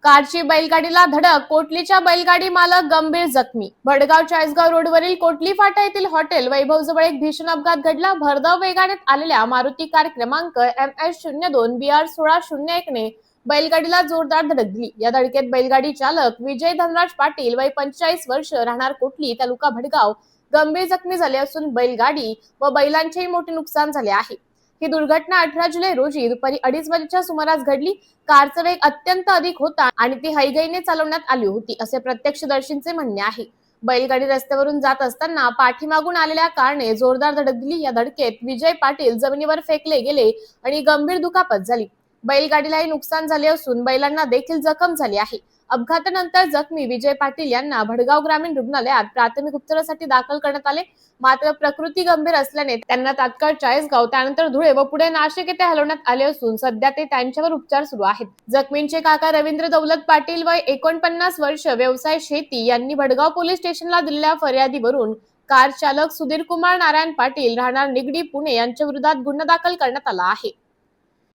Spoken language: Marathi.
कारची बैलगाडीला धडक, कोटलीच्या बैलगाडी मालक गंभीर जखमी. भडगाव चाळीसगाव रोडवरील कोटली फाटा येथील हॉटेल वैभवजवळ एक भीषण अपघात घडला. भरधाव वेगात आलेल्या मारुती कार क्रमांक MS02 BR 1601 ने बैलगाडीला जोरदार धडक दिली. या धडकेत बैलगाडी चालक विजय धनराज पाटील वय 45 वर्ष राहणार कोटली तालुका भडगाव गंभीर जखमी झाले असून बैलगाडी व बैलांचेही मोठे नुकसान झाले आहे. ही दुर्घटना 18 जुलै रोजी दुपारी 2:30 वाजेच्या सुमारास घडली. कारचा वेग अत्यंत अधिक होता आणि ती हयगईने चालवण्यात आली होती असे प्रत्यक्षदर्शींचे म्हणणे आहे. बैलगाडी रस्त्यावरून जात असताना पाठीमागून आलेल्या कारने जोरदार धडक दिली. या धडकेत विजय पाटील जमिनीवर फेकले गेले आणि गंभीर दुखापत झाली. बैलगाडीलाही नुकसान झाले असून बैलांना देखील जखम झाली आहे. अपघातानंतर जखमी विजय पाटील यांना भडगाव ग्रामीण रुग्णालयात प्राथमिक उपचारासाठी दाखल करण्यात आले. मात्र प्रकृती गंभीर असल्याने त्यांना तात्काळ चाळीसगाव, त्यानंतर धुळे व पुढे नाशिक येथे हलवण्यात आले असून सध्या ते त्यांच्यावर उपचार सुरू आहेत. जखमींचे काका रवींद्र दौलत पाटील वय 49 वर्ष, व्यवसाय शेती यांनी भडगाव पोलीस स्टेशनला दिलेल्या फिर्यादीवरून कार चालक सुधीर कुमार नारायण पाटील राहणार निगडी पुणे यांच्या विरोधात गुन्हा दाखल करण्यात आला आहे.